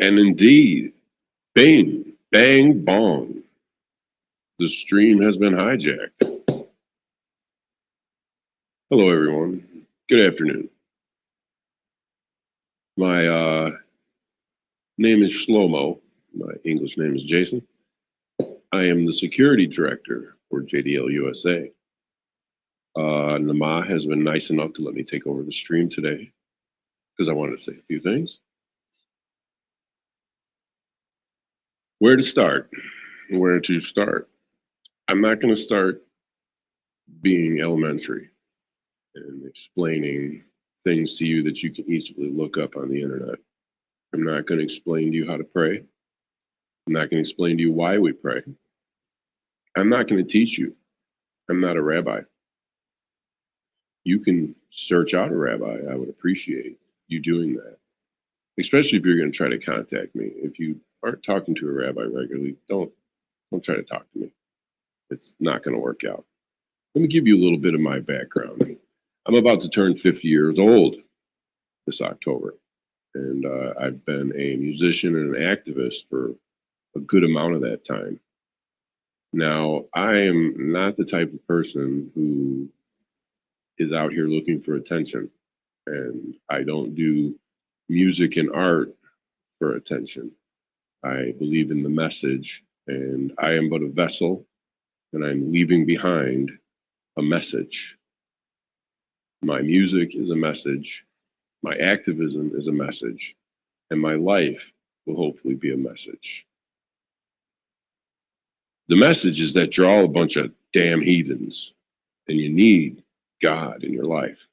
And indeed, bing, bang, bong, the stream has been hijacked. Hello, everyone. Good afternoon. My name is Shlomo. My English name is Jason. I am the security director for JDL USA. Nama has been nice enough to let me take over the stream today because I wanted to say a few things. Where to start? Where to start? I'm not going to start being elementary and explaining things to you that you can easily look up on the internet. I'm not going to explain to you how to pray. I'm not going to explain to you why we pray. I'm not going to teach you. I'm not a rabbi. You can search out a rabbi. I would appreciate you doing that, especially if you're going to try to contact me. If you aren't talking to a rabbi regularly, don't try to talk to me. It's not going to work out. Let me give you a little bit of my background. I'm about to turn 50 years old this October, and I've been a musician and an activist for a good amount of that time. Now, I am not the type of person who is out here looking for attention, and I don't do music and art for attention. I believe in the message, and I am but a vessel, and I'm leaving behind a message. My music is a message, my activism is a message, and my life will hopefully be a message. The message is that you're all a bunch of damn heathens, and you need God in your life.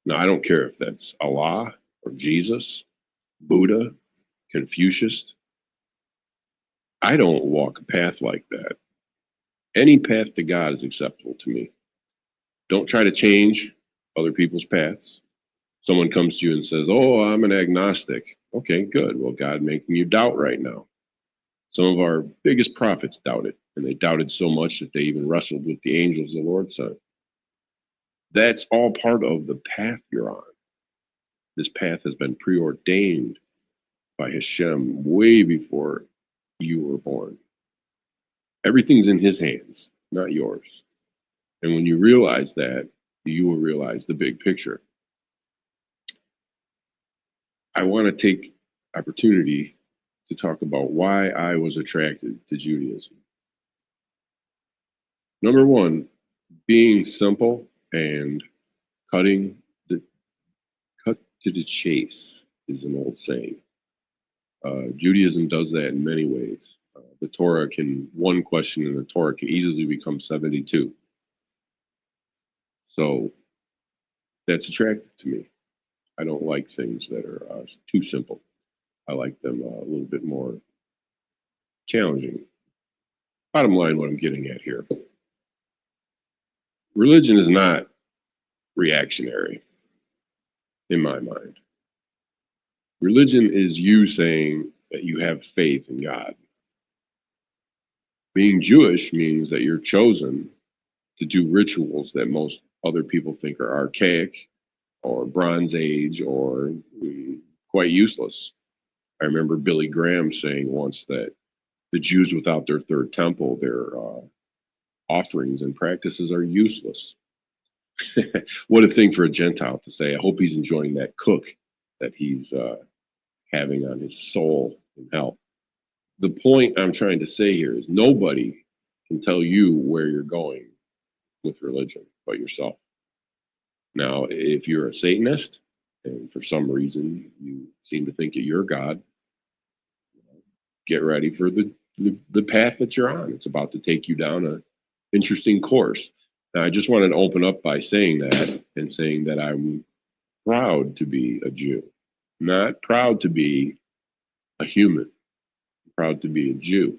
Now, I don't care if that's Allah or Jesus, Buddha, Confucius. I don't walk a path like that. Any path to God is acceptable to me. Don't try to change other people's paths. Someone comes to you and says, "Oh, I'm an agnostic." Okay, good. Well, God making you doubt right now. Some of our biggest prophets doubted, and they doubted so much that they even wrestled with the angels the Lord sent. That's all part of the path you're on. This path has been preordained by Hashem way before you were born. Everything's in his hands, not yours. And when you realize that, you will realize the big picture. I want to take opportunity to talk about why I was attracted to Judaism. Number one, being simple and cutting the cut to the chase is an old saying. Judaism does that in many ways. One question in the Torah can easily become 72. So that's attractive to me. I don't like things that are too simple. I like them a little bit more challenging. Bottom line, what I'm getting at here. Religion is not reactionary, in my mind. Religion is you saying that you have faith in God. Being Jewish means that you're chosen to do rituals that most other people think are archaic or Bronze Age or quite useless. I remember Billy Graham saying once that the Jews without their third temple, their offerings and practices are useless. What a thing for a Gentile to say. I hope he's enjoying that cook that he's having on his soul in hell. The point I'm trying to say here is nobody can tell you where you're going with religion but yourself. Now, if you're a Satanist and for some reason you seem to think that you're God, get ready for the path that you're on. It's about to take you down an interesting course. Now, I just wanted to open up by saying that and saying that I'm proud to be a Jew, not proud to be a human, I'm proud to be a Jew.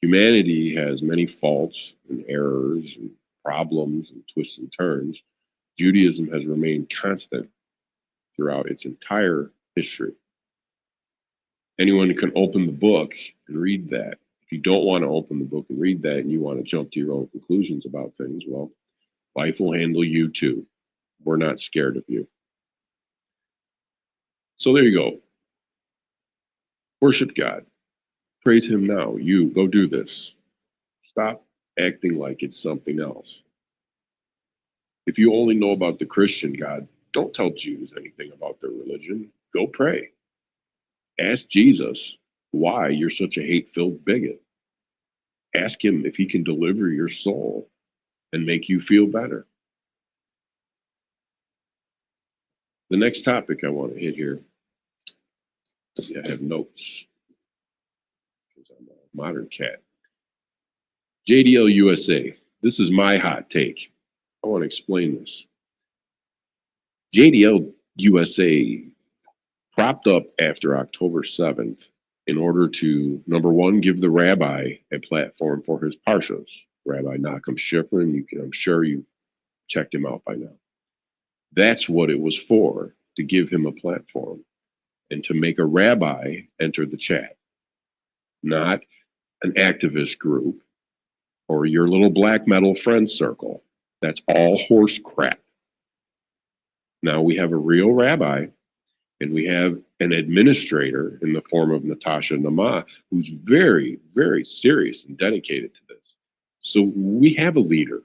Humanity has many faults and errors and problems and twists and turns. Judaism has remained constant throughout its entire history. Anyone can open the book and read that. If you don't want to open the book and read that and you want to jump to your own conclusions about things, well, life will handle you too. We're not scared of you. So there you go. Worship God. Praise him now. You go do this. Stop acting like it's something else. If you only know about the Christian God, don't tell Jews anything about their religion. Go pray. Ask Jesus why you're such a hate-filled bigot. Ask him if he can deliver your soul and make you feel better. The next topic I want to hit here. See, I have notes because I'm a modern cat. JDL USA. This is my hot take. I want to explain this. JDL USA propped up after October 7th in order to, number one, give the rabbi a platform for his parshas. Rabbi Nachum Shifrin, I'm sure you've checked him out by now. That's what it was for, to give him a platform and to make a rabbi enter the chat, not an activist group or your little black metal friend circle. That's all horse crap. Now we have a real rabbi and we have an administrator in the form of Natasha Nama, who's very, very serious and dedicated to this. So we have a leader.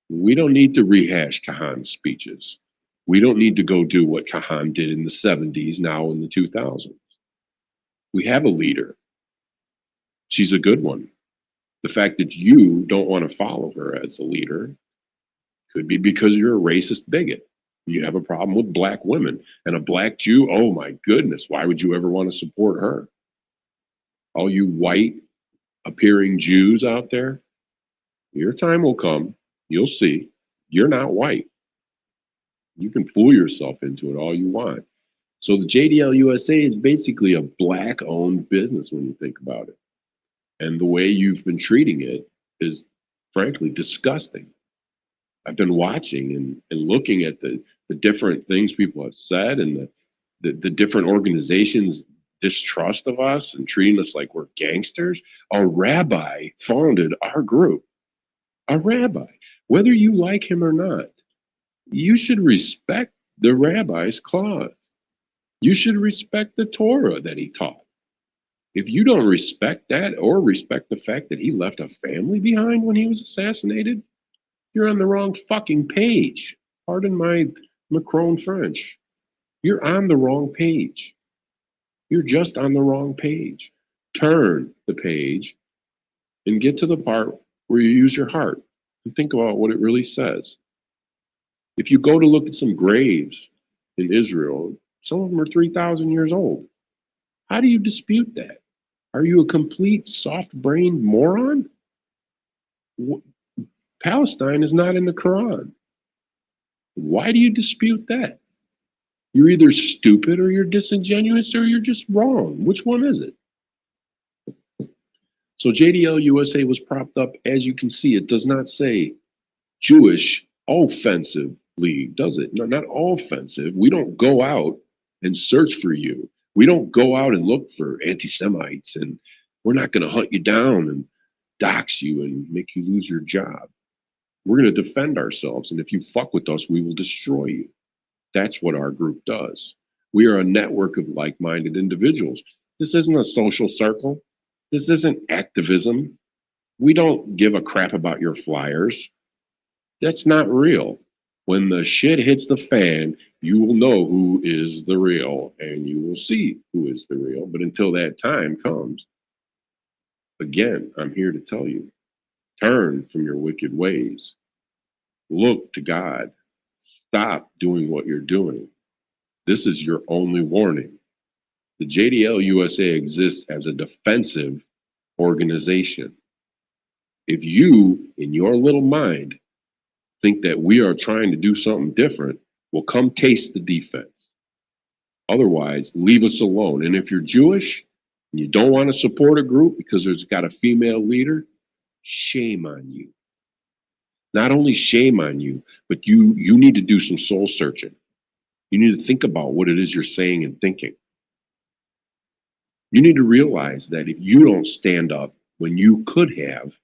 We don't need to rehash Kahan's speeches. We don't need to go do what Kahan did in the 70s, now in the 2000s. We have a leader. She's a good one. The fact that you don't want to follow her as a leader could be because you're a racist bigot. You have a problem with black women and a black Jew. Oh my goodness, why would you ever want to support her? All you white appearing Jews out there, your time will come. You'll see. You're not white. You can fool yourself into it all you want. So the JDL USA is basically a black owned business when you think about it. And the way you've been treating it is frankly disgusting. I've been watching and looking at the different things people have said and the different organizations' distrust of us and treating us like we're gangsters. A rabbi founded our group. A rabbi. Whether you like him or not, you should respect the rabbi's clause. You should respect the Torah that he taught. If you don't respect that or respect the fact that he left a family behind when he was assassinated, you're on the wrong fucking page. Pardon my Macron French. You're on the wrong page. You're just on the wrong page. Turn the page and get to the part where you use your heart and think about what it really says. If you go to look at some graves in Israel, some of them are 3,000 years old. How do you dispute that? Are you a complete soft-brained moron? Palestine is not in the Quran. Why do you dispute that? You're either stupid or you're disingenuous or you're just wrong. Which one is it? So JDL USA was propped up, as you can see, it does not say Jewish offensive league, does it? No, not offensive. We don't go out and search for you. We don't go out and look for anti-Semites, and we're not going to hunt you down and dox you and make you lose your job. We're going to defend ourselves, and if you fuck with us, we will destroy you. That's what our group does. We are a network of like-minded individuals. This isn't a social circle. This isn't activism. We don't give a crap about your flyers. That's not real. When the shit hits the fan, you will know who is the real, and you will see who is the real. But until that time comes, again, I'm here to tell you, turn from your wicked ways. Look to God. Stop doing what you're doing. This is your only warning. The JDL USA exists as a defensive organization. If you, in your little mind, think that we are trying to do something different, well, come taste the defense. Otherwise, leave us alone. And if you're Jewish and you don't want to support a group because there's got a female leader, shame on you. Not only shame on you, but you need to do some soul searching. You need to think about what it is you're saying and thinking. You need to realize that if you don't stand up when you could have,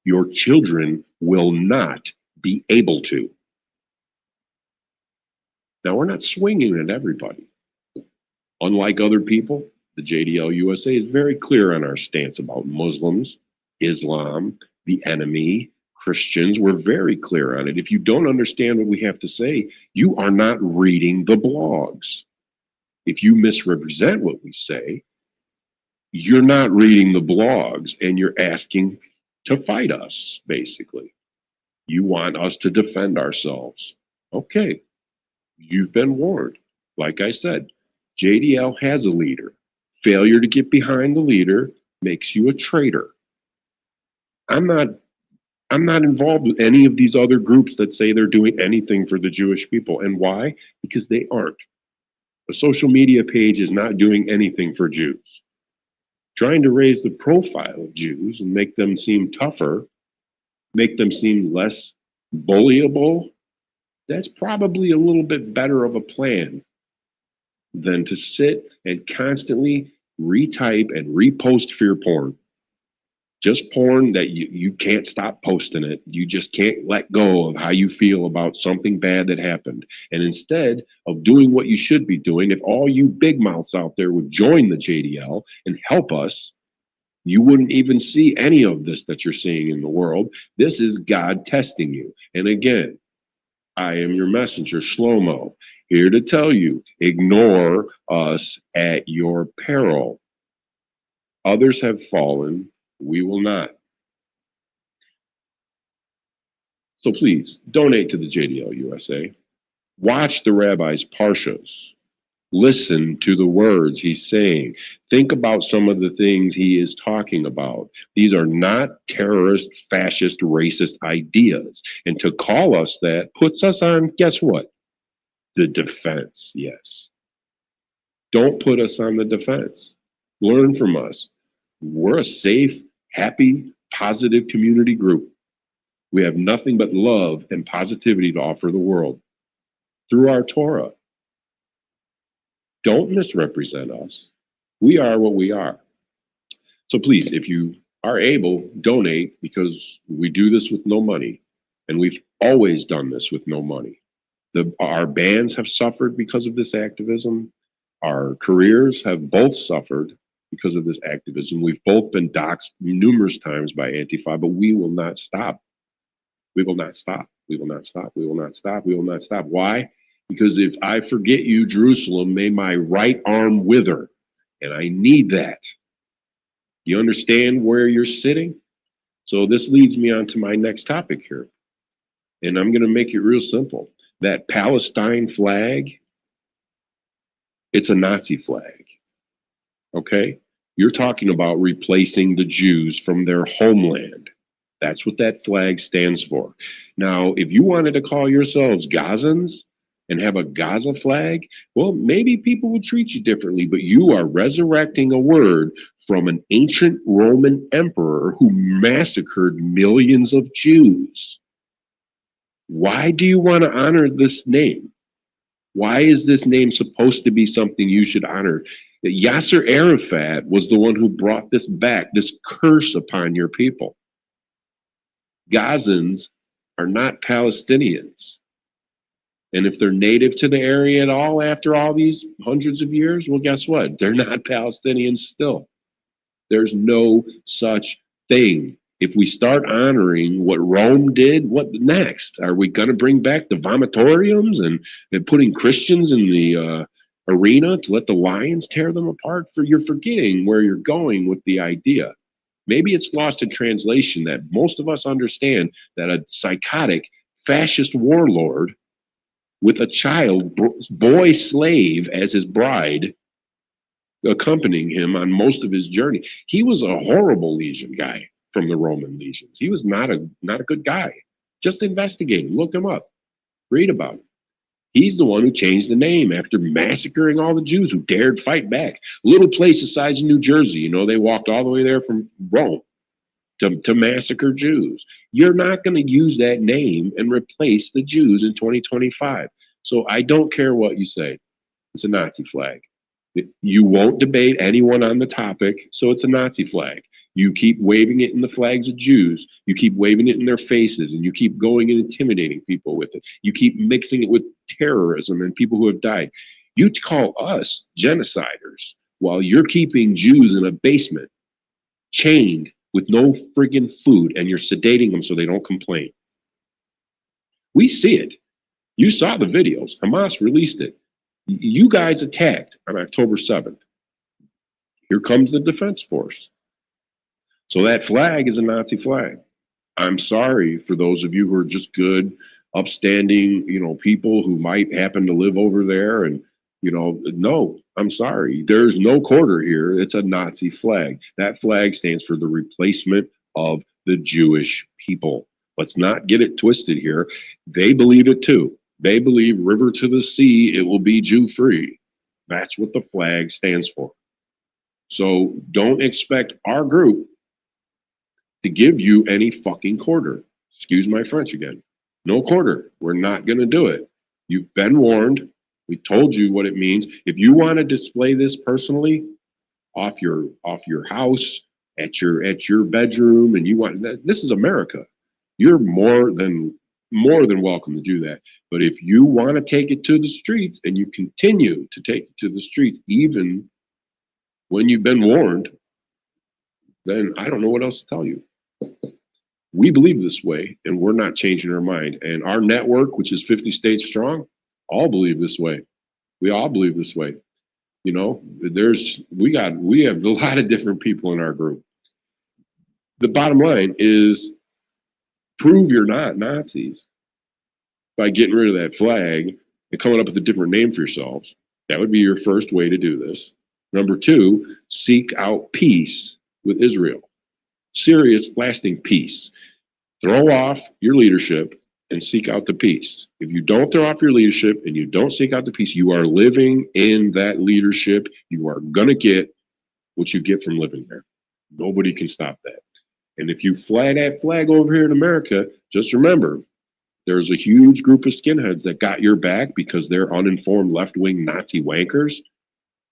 your children will not be able to. Now, we're not swinging at everybody. Unlike other people, the JDL USA is very clear on our stance about Muslims, Islam, the enemy, Christians. We're very clear on it. If you don't understand what we have to say, you are not reading the blogs. If you misrepresent what we say, you're not reading the blogs and you're asking to fight us, basically. You want us to defend ourselves. Okay, you've been warned. Like I said, JDL has a leader. Failure to get behind the leader makes you a traitor. I'm not I'm not involved with any of these other groups that say they're doing anything for the Jewish people. And why? Because they aren't. A social media page is not doing anything for Jews. Trying to raise the profile of Jews and make them seem tougher, make them seem less bullyable, that's probably a little bit better of a plan than to sit and constantly retype and repost fear porn. Just porn that you can't stop posting it. You just can't let go of how you feel about something bad that happened. And instead of doing what you should be doing, if all you big mouths out there would join the JDL and help us, you wouldn't even see any of this that you're seeing in the world. This is God testing you. And again, I am your messenger, Shlomo, here to tell you, ignore us at your peril. Others have fallen, we will not. So please, donate to the JDL USA. Watch the rabbi's parshas. Listen to the words he's saying. Think about some of the things he is talking about. These are not terrorist, fascist, racist ideas. And to call us that puts us on, guess what? The defense, yes. Don't put us on the defense. Learn from us. We're a safe, happy, positive community group. We have nothing but love and positivity to offer the world through our Torah. Don't misrepresent us. We are what we are. So please, if you are able, donate, because we do this with no money. And we've always done this with no money. Our bands have suffered because of this activism. Our careers have both suffered because of this activism. We've both been doxxed numerous times by Antifa, but we will not stop. We will not stop. We will not stop. We will not stop. We will not stop. Why? Because if I forget you, Jerusalem, may my right arm wither. And I need that. You understand where you're sitting? So this leads me on to my next topic here. And I'm going to make it real simple. That Palestine flag, it's a Nazi flag. Okay? You're talking about replacing the Jews from their homeland. That's what that flag stands for. Now, if you wanted to call yourselves Gazans and have a Gaza flag, well, maybe people would treat you differently, but you are resurrecting a word from an ancient Roman emperor who massacred millions of Jews. Why do you want to honor this name? Why is this name supposed to be something you should honor? Yasser Arafat was the one who brought this back, this curse upon your people. Gazans are not Palestinians. And if they're native to the area at all after all these hundreds of years, well, guess what? They're not Palestinians still. There's no such thing. If we start honoring what Rome did, what next? Are we going to bring back the vomitoriums and putting Christians in the arena to let the lions tear them apart? You're forgetting where you're going with the idea. Maybe it's lost in translation that most of us understand that a psychotic fascist warlord with a child boy slave as his bride accompanying him on most of his journey. He was a horrible legion guy from the Roman legions. He was not a good guy. Just investigate him, look him up, read about him. He's the one who changed the name after massacring all the Jews who dared fight back. Little place the size of New Jersey, you know, they walked all the way there from Rome to massacre Jews. You're not going to use that name and replace the Jews in 2025. So I don't care what you say. It's a Nazi flag. You won't debate anyone on the topic, so it's a Nazi flag. You keep waving it in the flags of Jews. You keep waving it in their faces, and you keep going and intimidating people with it. You keep mixing it with terrorism and people who have died. You call us genociders while you're keeping Jews in a basement, chained with no friggin' food, and you're sedating them so they don't complain. We see it. You saw the videos. Hamas released it. You guys attacked on October 7th. Here comes the defense force. So that flag is a Nazi flag. I'm sorry for those of you who are just good, upstanding, people who might happen to live over there. And, no, I'm sorry. There's no quarter here. It's a Nazi flag. That flag stands for the replacement of the Jewish people. Let's not get it twisted here. They believe it too. They believe river to the sea, it will be Jew free. That's what the flag stands for. So don't expect our group to give you any fucking quarter. Excuse my French again. No quarter. We're not going to do it. You've been warned. We told you what it means. If you want to display this personally off your house, at your bedroom, and you want this is America. You're more than welcome to do that. But if you want to take it to the streets and you continue to take it to the streets, even when you've been warned, then I don't know what else to tell you. We believe this way, and we're not changing our mind. And our network, which is 50 states strong, all believe this way. We all believe this way. We have a lot of different people in our group. The bottom line is prove you're not Nazis by getting rid of that flag and coming up with a different name for yourselves. That would be your first way to do this. Number two, seek out peace with Israel. Serious, lasting peace. Throw off your leadership and seek out the peace. If you don't throw off your leadership and you don't seek out the peace, you are living in that leadership. You are going to get what you get from living there. Nobody can stop that. And if you fly that flag over here in America, just remember, there's a huge group of skinheads that got your back because they're uninformed left-wing Nazi wankers.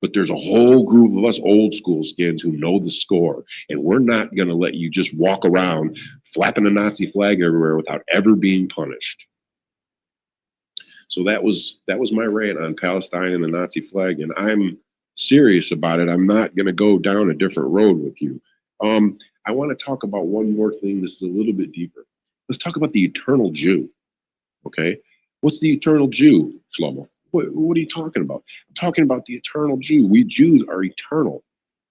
But there's a whole group of us old school skins who know the score. And we're not going to let you just walk around flapping a Nazi flag everywhere without ever being punished. So that was my rant on Palestine and the Nazi flag. And I'm serious about it. I'm not going to go down a different road with you. I want to talk about one more thing. This is a little bit deeper. Let's talk about the eternal Jew. Okay. What's the eternal Jew, Shlomo? What are you talking about? I'm talking about the eternal Jew. We Jews are eternal.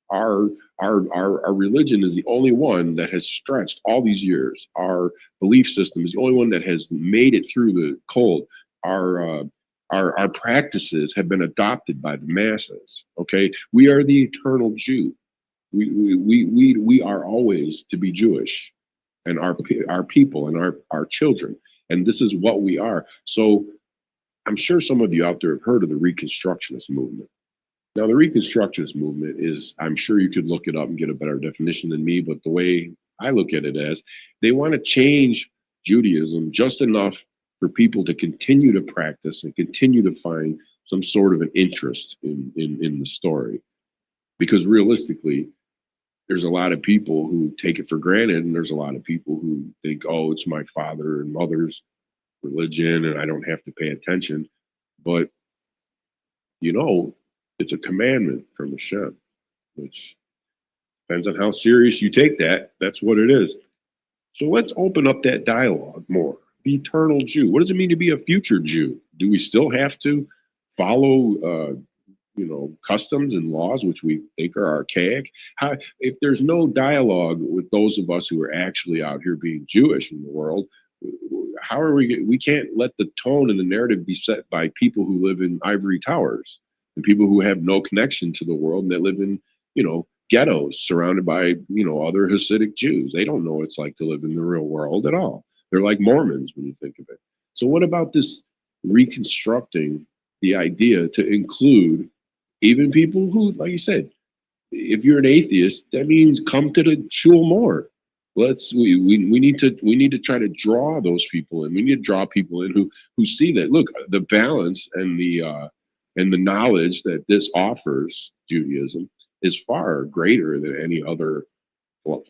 Our religion is the only one that has stretched all these years. Our belief system is the only one that has made it through the cold. Our practices have been adopted by the masses. Okay, we are the eternal Jew. We are always to be Jewish, and our people and our children, and this is what we are. So I'm sure some of you out there have heard of the Reconstructionist movement. Now, the Reconstructionist movement is, I'm sure you could look it up and get a better definition than me, but the way I look at it as they want to change Judaism just enough for people to continue to practice and continue to find some sort of an interest in the story. Because realistically, there's a lot of people who take it for granted, and there's a lot of people who think, oh, it's my father and mother's religion and I don't have to pay attention. But it's a commandment from Hashem, which depends on how serious you take that. That's what it is. So let's open up that dialogue more. The eternal Jew. What does it mean to be a future Jew? Do we still have to follow customs and laws which we think are archaic? If there's no dialogue with those of us who are actually out here being Jewish in the world, how are we can't let the tone and the narrative be set by people who live in ivory towers and people who have no connection to the world and that live in ghettos surrounded by other Hasidic Jews. They don't know what it's like to live in the real world at all. They're like Mormons when you think of it. So what about this reconstructing the idea to include even people who, like you said, if you're an atheist, that means come to the shul more. We need to try to draw those people in. We need to draw people in who see that, look, the balance and the knowledge that this offers Judaism is far greater than any other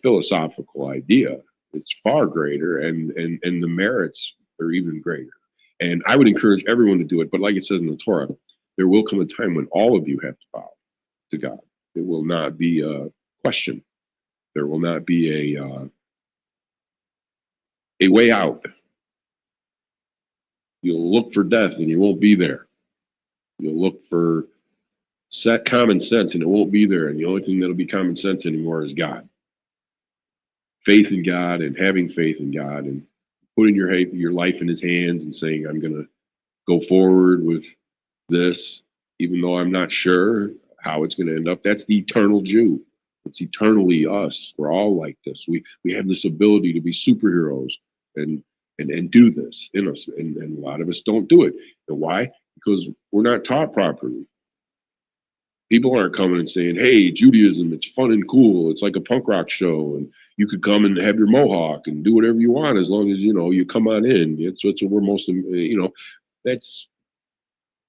philosophical idea. It's far greater, and the merits are even greater. And I would encourage everyone to do it. But like it says in the Torah, there will come a time when all of you have to bow to God. It will not be a question. There will not be a way out. You'll look for death and you won't be there. You'll look for common sense and it won't be there. And the only thing that'll be common sense anymore is God. faith in God and having faith in God and putting your life in His hands and saying, I'm going to go forward with this, even though I'm not sure how it's going to end up. That's the eternal Jew. It's eternally us. We're all like this. We have this ability to be superheroes and and do this in us, and a lot of us don't do it. And why? Because we're not taught properly. People aren't coming and saying, "Hey, Judaism, it's fun and cool. It's like a punk rock show, and you could come and have your mohawk and do whatever you want as long as you come on in." It's what we're most, that's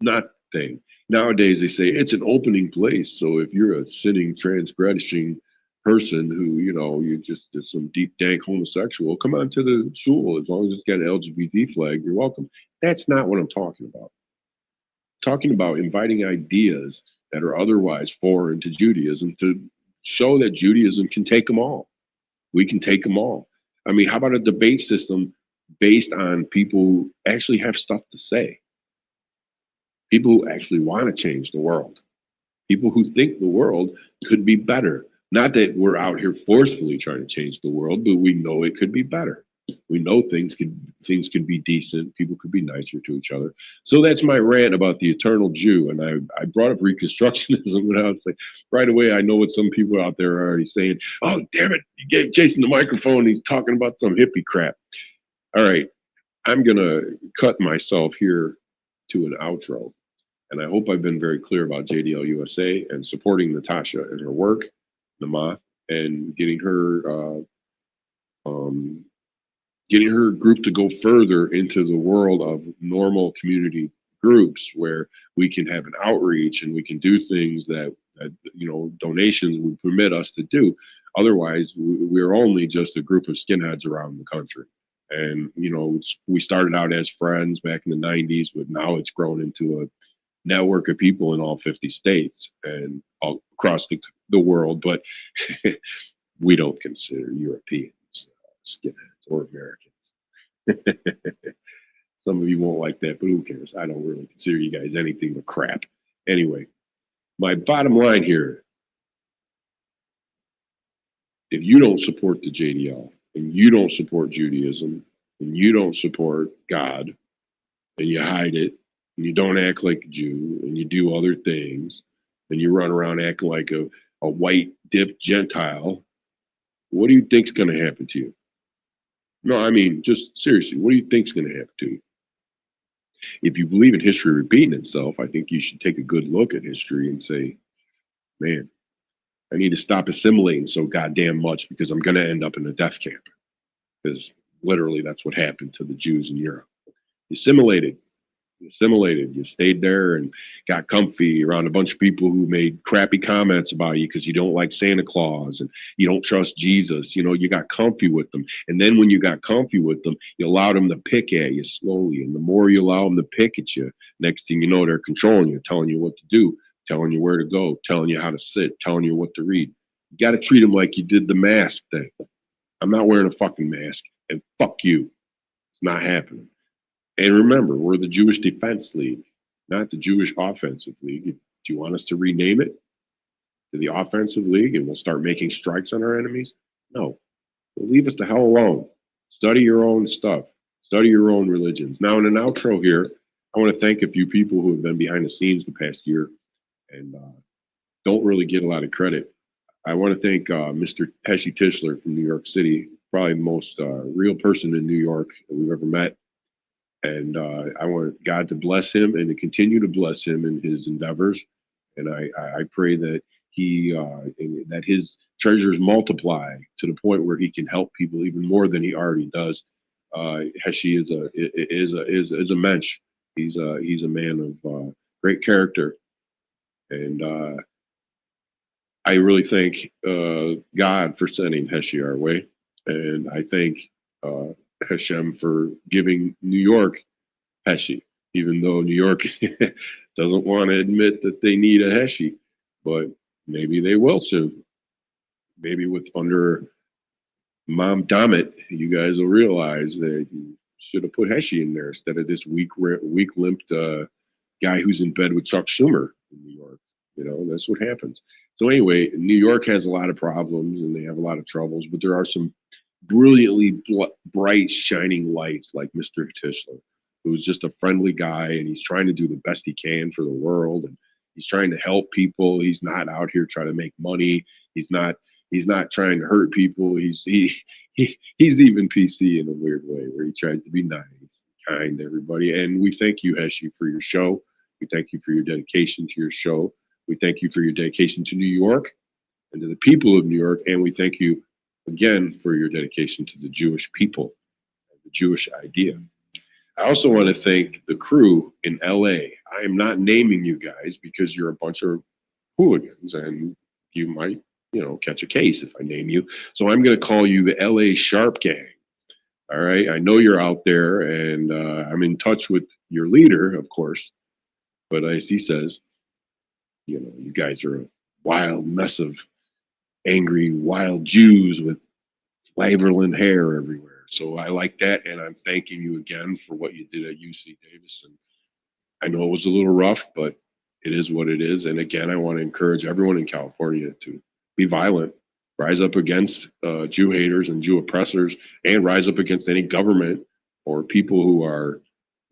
not thing. Nowadays, they say it's an opening place. So if you're a sinning, transgressing person who, you're just some deep, dank homosexual, come on to the shul. As long as it's got an LGBT flag, you're welcome. That's not what I'm talking about. I'm talking about inviting ideas that are otherwise foreign to Judaism to show that Judaism can take them all. We can take them all. I mean, how about a debate system based on people who actually have stuff to say? People who actually want to change the world, people who think the world could be better. Not that we're out here forcefully trying to change the world, but we know it could be better. We know things could be decent. People could be nicer to each other. So that's my rant about the eternal Jew. And I brought up Reconstructionism, and I was like, right away, I know what some people out there are already saying. Oh, damn it! You gave Jason the microphone. He's talking about some hippie crap. All right, I'm gonna cut myself here to an outro. And I hope I've been very clear about JDL USA and supporting Natasha and her work, Nama, and um, getting her group to go further into the world of normal community groups where we can have an outreach and we can do things that donations would permit us to do. Otherwise, we're only just a group of skinheads around the country. And we started out as friends back in the '90s, but now it's grown into a network of people in all 50 states and all across the world, but we don't consider Europeans skinheads or Americans. Some of you won't like that, but who cares? I don't really consider you guys anything but crap. Anyway, my bottom line here, if you don't support the JDL and you don't support Judaism and you don't support God and you hide it and you don't act like a Jew and you do other things and you run around acting like a white dipped Gentile, what do you think's going to happen to you? No, I mean, just seriously, what do you think's going to happen to you? If you believe in history repeating itself, I think you should take a good look at history and say, man, I need to stop assimilating so goddamn much because I'm going to end up in a death camp. Because literally that's what happened to the Jews in Europe. Assimilated. You assimilated. You stayed there and got comfy around a bunch of people who made crappy comments about you because you don't like Santa Claus and you don't trust Jesus. You got comfy with them. And then when you got comfy with them, you allowed them to pick at you slowly. And the more you allow them to pick at you, next thing you know, they're controlling you, telling you what to do, telling you where to go, telling you how to sit, telling you what to read. You got to treat them like you did the mask thing. I'm not wearing a fucking mask, and fuck you. It's not happening. And remember, we're the Jewish Defense League, not the Jewish Offensive League. Do you want us to rename it to the Offensive League and we'll start making strikes on our enemies? No. Well, leave us the hell alone. Study your own stuff. Study your own religions. Now, in an outro here, I want to thank a few people who have been behind the scenes the past year and don't really get a lot of credit. I want to thank Mr. Pesci Tischler from New York City, probably the most real person in New York that we've ever met. And I want God to bless him and to continue to bless him in his endeavors. And I pray that that his treasures multiply to the point where he can help people even more than he already does. Heshi is a mensch. He's a man of great character, and I really thank God for sending Heshi our way, and I thank Hashem for giving New York Heshi, even though New York doesn't want to admit that they need a Heshi, but maybe they will soon. Maybe with under Mom Dammit, you guys will realize that you should have put Heshi in there instead of this weak limped guy who's in bed with Chuck Schumer in New York. That's what happens. So anyway, New York has a lot of problems and they have a lot of troubles, but there are some brilliantly bright, shining lights like Mr. Tischler, who's just a friendly guy and he's trying to do the best he can for the world and he's trying to help people. He's not out here trying to make money. He's not he's not trying to hurt people. He's even PC in a weird way where he tries to be nice, kind to everybody. And we thank you, Heshi, for your show. We thank you for your dedication to your show. We thank you for your dedication to New York and to the people of New York. And we thank you again for your dedication to the Jewish people, the Jewish idea. I also want to thank the crew in LA. I am not naming you guys because you're a bunch of hooligans and you might, catch a case if I name you. So I'm going to call you the LA Sharp Gang. All right. I know you're out there and I'm in touch with your leader, of course. But as he says, you guys are a wild mess of angry, wild Jews with Flavorland hair everywhere. So I like that, and I'm thanking you again for what you did at UC Davis. And I know it was a little rough, but it is what it is. And again, I want to encourage everyone in California to be violent, rise up against Jew haters and Jew oppressors, and rise up against any government or people who are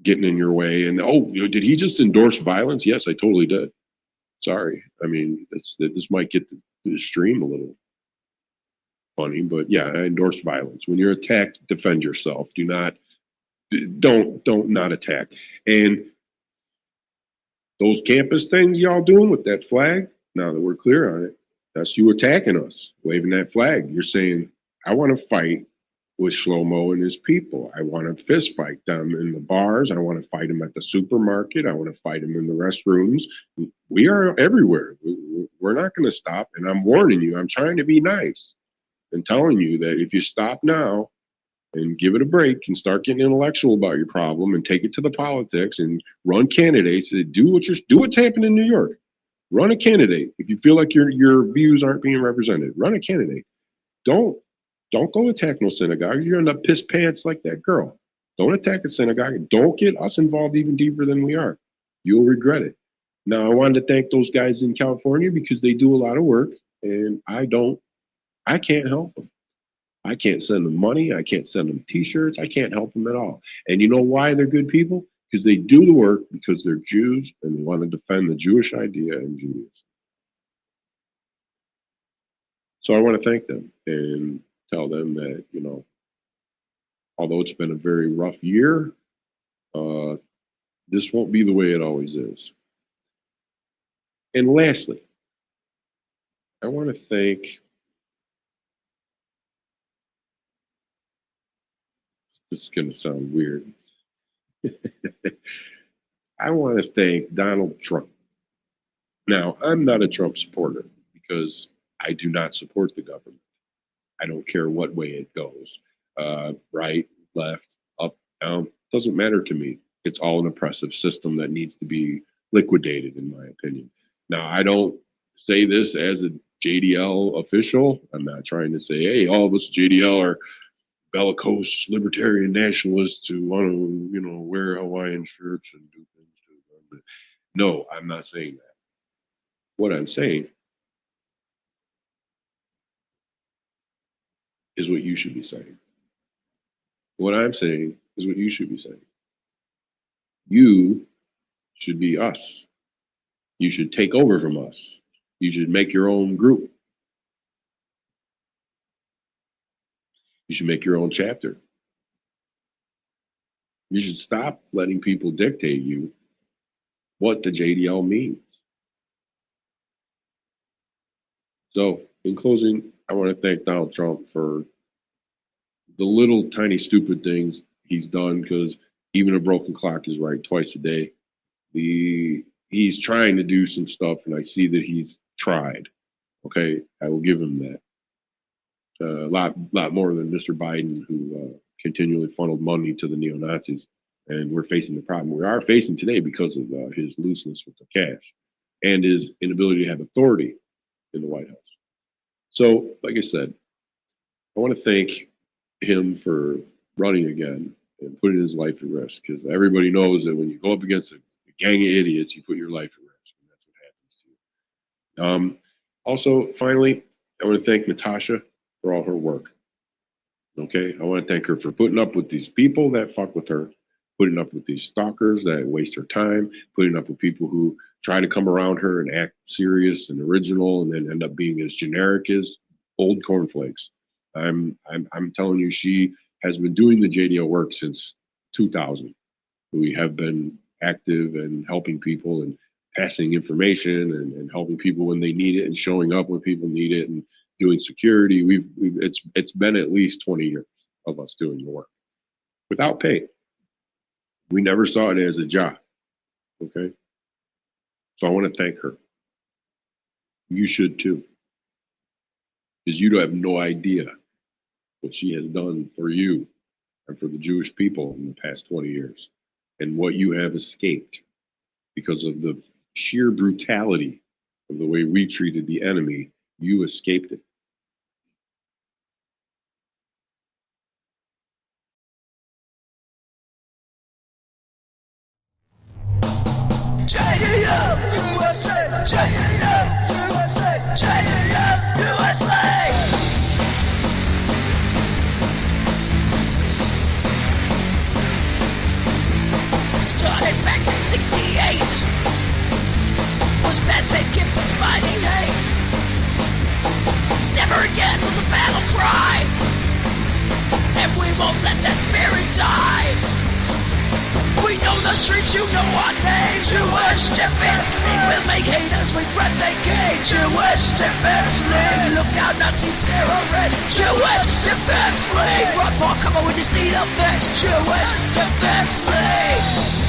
getting in your way. And did he just endorse violence? Yes, I totally did. Sorry. I mean, this might get the stream a little funny, but yeah, I endorse violence. When you're attacked, defend yourself. Don't not attack. And those campus things y'all doing with that flag, now that we're clear on it, that's you attacking us, waving that flag. You're saying, I want to fight with Shlomo and his people. I want to fist fight them in the bars. I want to fight them at the supermarket. I want to fight them in the restrooms. We are everywhere. We're not going to stop. And I'm warning you, I'm trying to be nice and telling you that if you stop now and give it a break and start getting intellectual about your problem and take it to the politics and run candidates, do what's happening in New York. Run a candidate. If you feel like your views aren't being represented, run a candidate. Don't go attack no synagogue. You're gonna end up piss pants like that girl. Don't attack a synagogue. Don't get us involved even deeper than we are. You'll regret it. Now I wanted to thank those guys in California because they do a lot of work and I can't help them. I can't send them money. I can't send them t-shirts. I can't help them at all. And you know why they're good people? Because they do the work because they're Jews and they want to defend the Jewish idea and Judaism. So I want to thank them and tell them that, although it's been a very rough year, uh, this won't be the way it always is. And lastly, I want to thank, this is going to sound weird. I want to thank Donald Trump. Now, I'm not a Trump supporter because I do not support the government. I don't care what way it goes, right, left, up, down, doesn't matter to me. It's all an oppressive system that needs to be liquidated, in my opinion. Now, I don't say this as a JDL official. I'm not trying to say, hey, all of us JDL are bellicose libertarian nationalists who want to, wear Hawaiian shirts and do things to them. No, I'm not saying that. What I'm saying is what you should be saying. What I'm saying is what you should be saying. You should be us. You should take over from us. You should make your own group. You should make your own chapter. You should stop letting people dictate you what the JDL means. So, in closing, I want to thank Donald Trump for the little tiny stupid things he's done because even a broken clock is right twice a day. He's trying to do some stuff, and I see that he's tried. Okay, I will give him that. A lot more than Mr. Biden, who continually funneled money to the neo Nazis, and we're facing the problem we are facing today because of his looseness with the cash and his inability to have authority in the White House. So, like I said, I want to thank him for running again and putting his life at risk because everybody knows that when you go up against a gang of idiots, you put your life at risk, and that's what happens to you. Also, finally, I want to thank Natasha for all her work. Okay, I want to thank her for putting up with these people that fuck with her, putting up with these stalkers that waste her time, putting up with people who try to come around her and act serious and original, and then end up being as generic as old cornflakes. I'm telling you, she has been doing the JDO work since 2000. We have been active and helping people and passing information and helping people when they need it and showing up when people need it and doing security. It's been at least 20 years of us doing the work without pay. We never saw it as a job. Okay. So I want to thank her. You should too. Because you have no idea what she has done for you and for the Jewish people in the past 20 years and what you have escaped because of the sheer brutality of the way we treated the enemy. You escaped it. JDU, USA, JDU, USA, JDU, USA. Started back in '68. Was bad St. Gibbons fighting hate. Never again was a battle cry. And we won't let that spirit die. We know the streets, you know our name. Jewish Defense League will make haters regret they came. Jewish Defense League, look out, Nazi terrorists. Jewish Defense League, run for cover when you see the fence. Jewish Defense League.